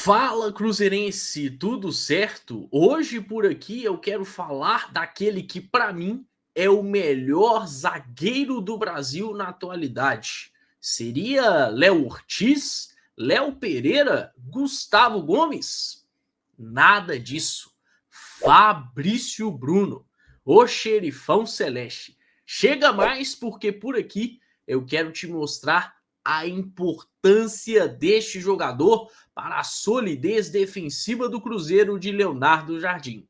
Fala, Cruzeirense, tudo certo? Hoje por aqui eu quero falar daquele que para mim é o melhor zagueiro do Brasil na atualidade. Seria Léo Ortiz, Léo Pereira, Gustavo Gomes? Nada disso. Fabrício Bruno, o xerifão celeste. Chega mais porque por aqui eu quero te mostrar a importância deste jogador para a solidez defensiva do Cruzeiro de Leonardo Jardim.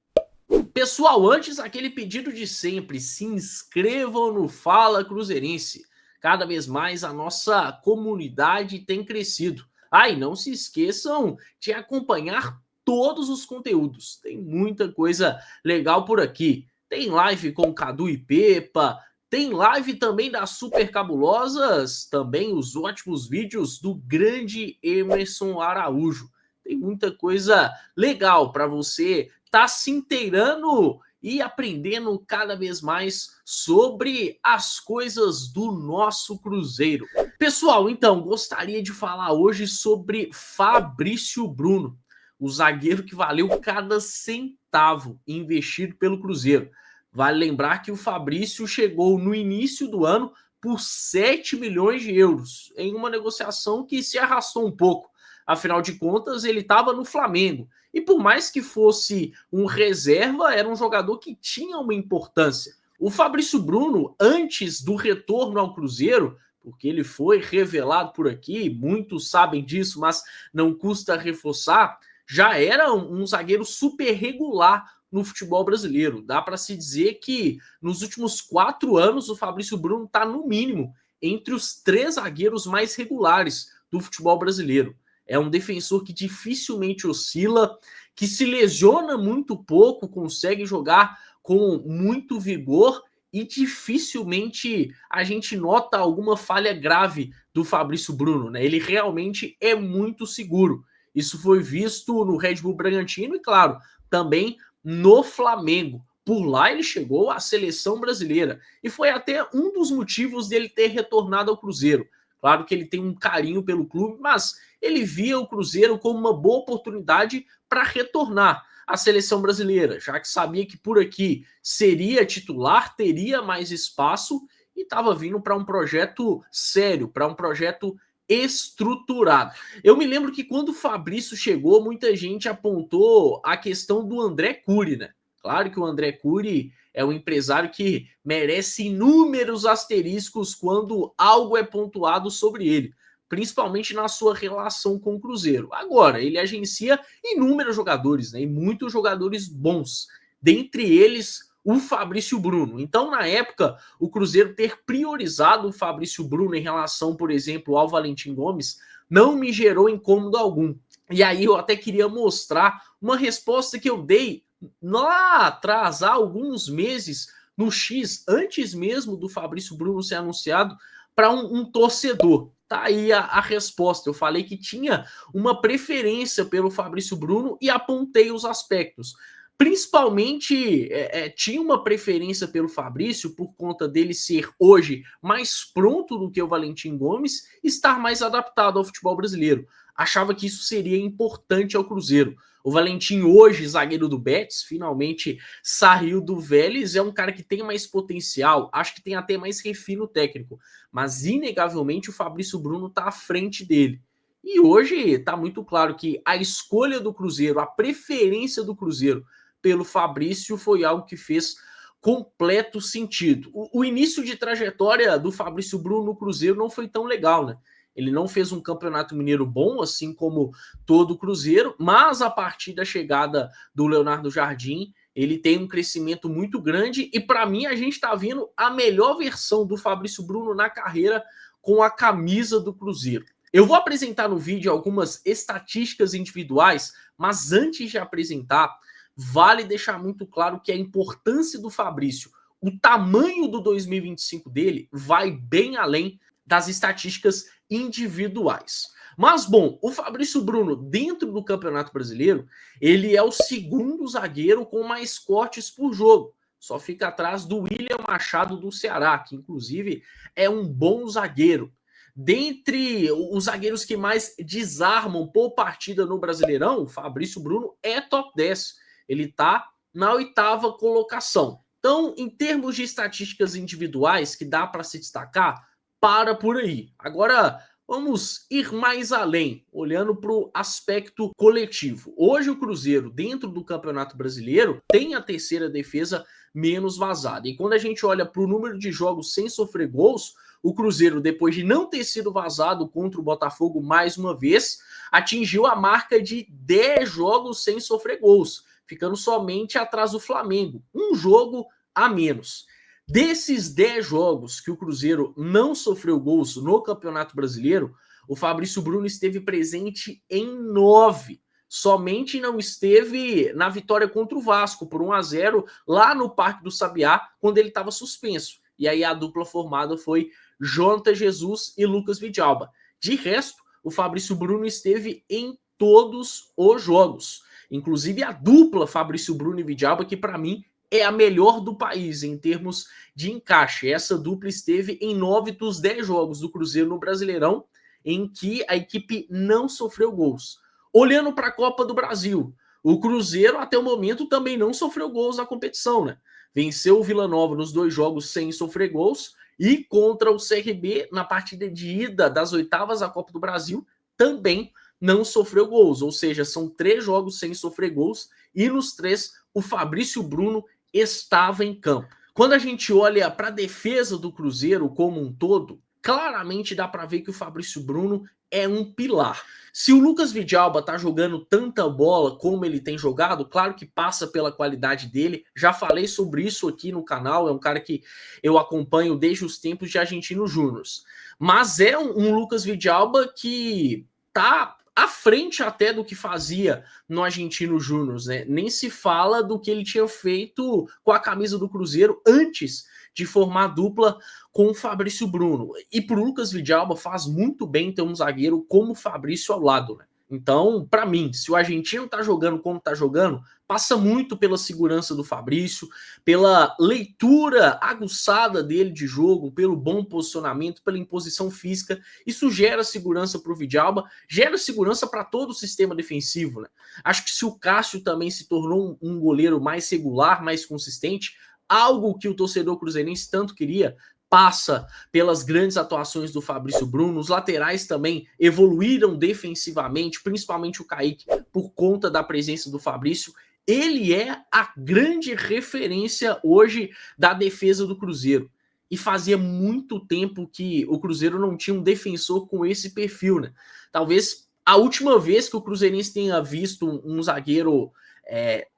Pessoal, antes aquele pedido de sempre, se inscrevam no Fala Cruzeirense. Cada vez mais a nossa comunidade tem crescido. E não se esqueçam de acompanhar todos os conteúdos. Tem muita coisa legal por aqui. Tem live com Cadu e Pepa, tem live também das Super Cabulosas, também os ótimos vídeos do grande Emerson Araújo. Tem muita coisa legal para você estar se inteirando e aprendendo cada vez mais sobre as coisas do nosso Cruzeiro. Pessoal, então, gostaria de falar hoje sobre Fabrício Bruno, o zagueiro que valeu cada centavo investido pelo Cruzeiro. Vale lembrar que o Fabrício chegou no início do ano por 7 milhões de euros, em uma negociação que se arrastou um pouco. Afinal de contas, ele estava no Flamengo. E por mais que fosse um reserva, era um jogador que tinha uma importância. O Fabrício Bruno, antes do retorno ao Cruzeiro, porque ele foi revelado por aqui, muitos sabem disso, mas não custa reforçar, já era um zagueiro super regular no futebol brasileiro. Dá para se dizer que nos últimos 4 anos o Fabrício Bruno está, no mínimo, entre os 3 zagueiros mais regulares do futebol brasileiro. É um defensor que dificilmente oscila, que se lesiona muito pouco, consegue jogar com muito vigor e dificilmente a gente nota alguma falha grave do Fabrício Bruno, né? Ele realmente é muito seguro. Isso foi visto no Red Bull Bragantino e, claro, também no Flamengo. Por lá ele chegou à seleção brasileira e foi até um dos motivos dele ter retornado ao Cruzeiro. Claro que ele tem um carinho pelo clube, mas ele via o Cruzeiro como uma boa oportunidade para retornar à seleção brasileira, já que sabia que por aqui seria titular, teria mais espaço e estava vindo para um projeto sério, para um projeto estruturado. Eu me lembro que quando o Fabrício chegou, muita gente apontou a questão do André Cury, né? Claro que o André Cury é um empresário que merece inúmeros asteriscos quando algo é pontuado sobre ele, principalmente na sua relação com o Cruzeiro. Agora, ele agencia inúmeros jogadores, né? E muitos jogadores bons, dentre eles o Fabrício Bruno. Então, na época, o Cruzeiro ter priorizado o Fabrício Bruno em relação, por exemplo, ao Valentim Gomes, não me gerou incômodo algum. E aí eu até queria mostrar uma resposta que eu dei lá atrás, há alguns meses, no X, antes mesmo do Fabrício Bruno ser anunciado, para um torcedor. Tá aí a resposta. Eu falei que tinha uma preferência pelo Fabrício Bruno e apontei os aspectos. Principalmente, tinha uma preferência pelo Fabrício por conta dele ser hoje mais pronto do que o Valentim Gomes, estar mais adaptado ao futebol brasileiro. Achava que isso seria importante ao Cruzeiro. O Valentim hoje, zagueiro do Betis, finalmente saiu do Vélez, é um cara que tem mais potencial, acho que tem até mais refino técnico, mas inegavelmente o Fabrício Bruno está à frente dele. E hoje está muito claro que a escolha do Cruzeiro, a preferência do Cruzeiro pelo Fabrício foi algo que fez completo sentido. O início de trajetória do Fabrício Bruno no Cruzeiro não foi tão legal, né? Ele não fez um campeonato mineiro bom, assim como todo o Cruzeiro, mas a partir da chegada do Leonardo Jardim, ele tem um crescimento muito grande e para mim a gente está vendo a melhor versão do Fabrício Bruno na carreira com a camisa do Cruzeiro. Eu vou apresentar no vídeo algumas estatísticas individuais, mas antes de apresentar, vale deixar muito claro que a importância do Fabrício, o tamanho do 2025 dele vai bem além das estatísticas individuais. Mas, bom, o Fabrício Bruno, dentro do Campeonato Brasileiro, ele é o segundo zagueiro com mais cortes por jogo. Só fica atrás do William Machado do Ceará, que inclusive é um bom zagueiro. dentre os zagueiros que mais desarmam por partida no Brasileirão, o Fabrício Bruno é top 10. Ele está na 8ª colocação. Então, em termos de estatísticas individuais que dá para se destacar, para por aí. Agora, vamos ir mais além, olhando para o aspecto coletivo. Hoje o Cruzeiro, dentro do Campeonato Brasileiro, tem a 3ª defesa menos vazada. E quando a gente olha para o número de jogos sem sofrer gols, o Cruzeiro, depois de não ter sido vazado contra o Botafogo mais uma vez, atingiu a marca de 10 jogos sem sofrer gols, ficando somente atrás do Flamengo, um jogo a menos. Desses 10 jogos que o Cruzeiro não sofreu gols no Campeonato Brasileiro, o Fabrício Bruno esteve presente em 9. Somente não esteve na vitória contra o Vasco por 1-0 lá no Parque do Sabiá, quando ele estava suspenso. E aí a dupla formada foi Jonathan Jesus e Lucas Vidalba. De resto, o Fabrício Bruno esteve em todos os jogos. Inclusive a dupla Fabrício Bruno e Vidalba, que para mim é a melhor do país em termos de encaixe. Essa dupla esteve em 9 dos 10 jogos do Cruzeiro no Brasileirão, em que a equipe não sofreu gols. Olhando para a Copa do Brasil, o Cruzeiro até o momento também não sofreu gols na competição, né? Venceu o Vila Nova nos 2 jogos sem sofrer gols e contra o CRB na partida de ida das 8ª da Copa do Brasil também não sofreu gols, ou seja, são 3 jogos sem sofrer gols e nos 3 o Fabrício Bruno estava em campo. Quando a gente olha para a defesa do Cruzeiro como um todo, claramente dá para ver que o Fabrício Bruno é um pilar. Se o Lucas Vidalba tá jogando tanta bola como ele tem jogado, claro que passa pela qualidade dele. Já falei sobre isso aqui no canal, é um cara que eu acompanho desde os tempos de Argentinos Júniors. Mas é um Lucas Vidalba que tá à frente até do que fazia no Argentinos Júniors, né? Nem se fala do que ele tinha feito com a camisa do Cruzeiro antes de formar dupla com o Fabrício Bruno. E pro Lucas Vidalba faz muito bem ter um zagueiro como o Fabrício ao lado, né? Então, para mim, se o argentino tá jogando como tá jogando, passa muito pela segurança do Fabrício, pela leitura aguçada dele de jogo, pelo bom posicionamento, pela imposição física. Isso gera segurança para o Vidalba, gera segurança para todo o sistema defensivo, né? Acho que se o Cássio também se tornou um goleiro mais regular, mais consistente, algo que o torcedor cruzeirense tanto queria, passa pelas grandes atuações do Fabrício Bruno. Os laterais também evoluíram defensivamente, principalmente o Kaique, por conta da presença do Fabrício. Ele é a grande referência hoje da defesa do Cruzeiro. E fazia muito tempo que o Cruzeiro não tinha um defensor com esse perfil, né? Talvez a última vez que o Cruzeirense tenha visto um zagueiro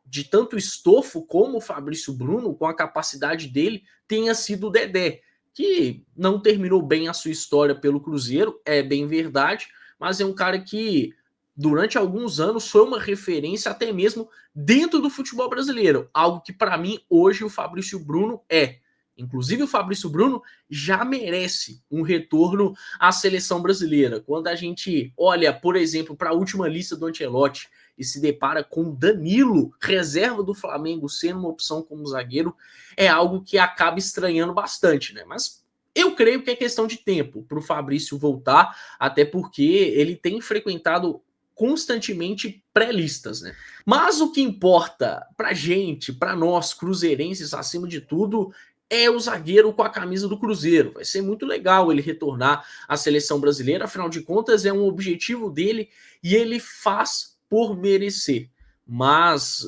de tanto estofo como o Fabrício Bruno, com a capacidade dele, tenha sido o Dedé, que não terminou bem a sua história pelo Cruzeiro, é bem verdade, mas é um cara que durante alguns anos foi uma referência até mesmo dentro do futebol brasileiro, algo que para mim hoje o Fabrício Bruno é. Inclusive o Fabrício Bruno já merece um retorno à seleção brasileira. Quando a gente olha, por exemplo, para a última lista do Ancelotti e se depara com Danilo, reserva do Flamengo, sendo uma opção como zagueiro, é algo que acaba estranhando bastante, né? Mas eu creio que é questão de tempo para o Fabrício voltar, até porque ele tem frequentado constantemente pré-listas, né? Mas o que importa pra gente, pra nós cruzeirenses, acima de tudo, é o zagueiro com a camisa do Cruzeiro. Vai ser muito legal ele retornar à seleção brasileira, afinal de contas é um objetivo dele e ele faz por merecer. Mas,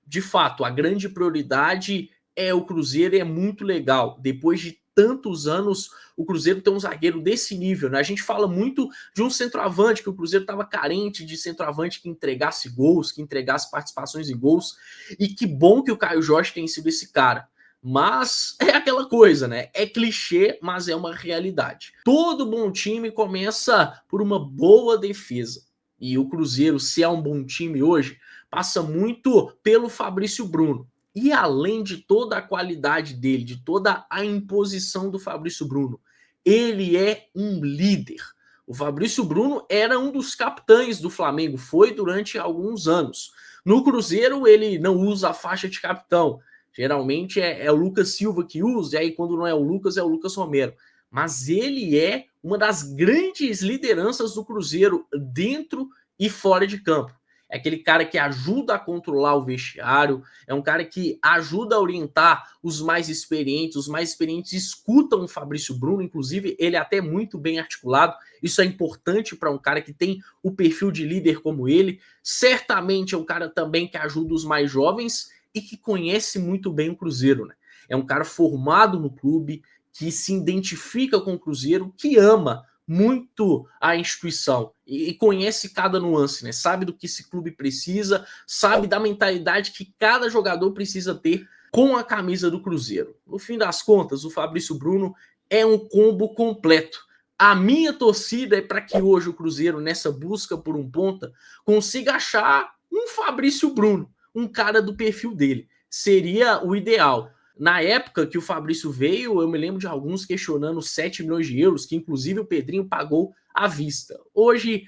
de fato, a grande prioridade é o Cruzeiro e é muito legal. Depois de tantos anos, o Cruzeiro tem um zagueiro desse nível, né? A gente fala muito de um centroavante, que o Cruzeiro estava carente de centroavante que entregasse gols, que entregasse participações em gols, e que bom que o Caio Jorge tem sido esse cara. Mas é aquela coisa, né? É clichê, mas é uma realidade. Todo bom time começa por uma boa defesa. E o Cruzeiro, se é um bom time hoje, passa muito pelo Fabrício Bruno. E além de toda a qualidade dele, de toda a imposição do Fabrício Bruno, ele é um líder. O Fabrício Bruno era um dos capitães do Flamengo, foi durante alguns anos. No Cruzeiro, ele não usa a faixa de capitão. Geralmente é o Lucas Silva que usa, e aí quando não é o Lucas Romero. Mas ele é uma das grandes lideranças do Cruzeiro dentro e fora de campo. É aquele cara que ajuda a controlar o vestiário, é um cara que ajuda a orientar os mais experientes escutam o Fabrício Bruno, inclusive ele é até muito bem articulado, isso é importante para um cara que tem o perfil de líder como ele, certamente é um cara também que ajuda os mais jovens e que conhece muito bem o Cruzeiro, né? É um cara formado no clube, que se identifica com o Cruzeiro, que ama muito a instituição e conhece cada nuance, né? Sabe do que esse clube precisa, sabe da mentalidade que cada jogador precisa ter com a camisa do Cruzeiro. No fim das contas, o Fabrício Bruno é um combo completo. A minha torcida é para que hoje o Cruzeiro, nessa busca por um ponta, consiga achar um Fabrício Bruno, um cara do perfil dele. Seria o ideal. Na época que o Fabrício veio, eu me lembro de alguns questionando 7 milhões de euros, que inclusive o Pedrinho pagou à vista. Hoje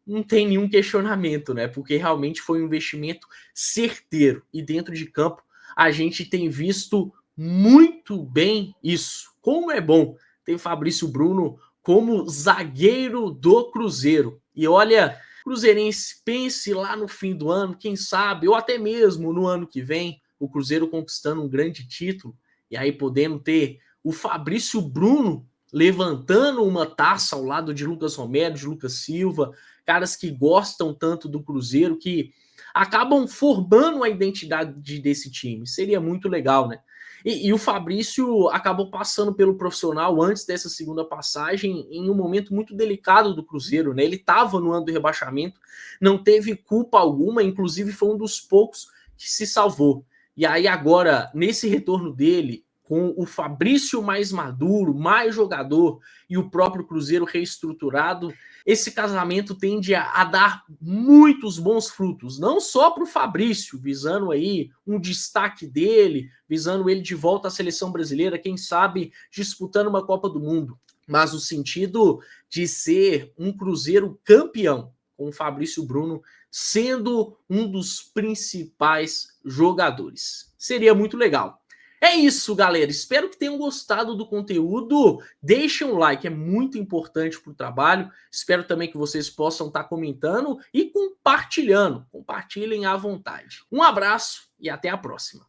não tem nenhum questionamento, né? Porque realmente foi um investimento certeiro. E dentro de campo a gente tem visto muito bem isso. Como é bom ter o Fabrício Bruno como zagueiro do Cruzeiro. E olha, cruzeirense, pense lá no fim do ano, quem sabe, ou até mesmo no ano que vem, o Cruzeiro conquistando um grande título, e aí podendo ter o Fabrício Bruno levantando uma taça ao lado de Lucas Romero, de Lucas Silva, caras que gostam tanto do Cruzeiro, que acabam formando a identidade desse time. Seria muito legal, né? E o Fabrício acabou passando pelo profissional antes dessa segunda passagem em um momento muito delicado do Cruzeiro, né? Ele estava no ano do rebaixamento, não teve culpa alguma, inclusive foi um dos poucos que se salvou. E aí agora, nesse retorno dele, com o Fabrício mais maduro, mais jogador e o próprio Cruzeiro reestruturado, esse casamento tende a dar muitos bons frutos, não só para o Fabrício, visando aí um destaque dele, visando ele de volta à seleção brasileira, quem sabe disputando uma Copa do Mundo, mas no sentido de ser um Cruzeiro campeão, com o Fabrício Bruno sendo um dos principais jogadores. Seria muito legal. É isso, galera. Espero que tenham gostado do conteúdo. Deixem um like, é muito importante para o trabalho. Espero também que vocês possam estar comentando e compartilhando. Compartilhem à vontade. Um abraço e até a próxima.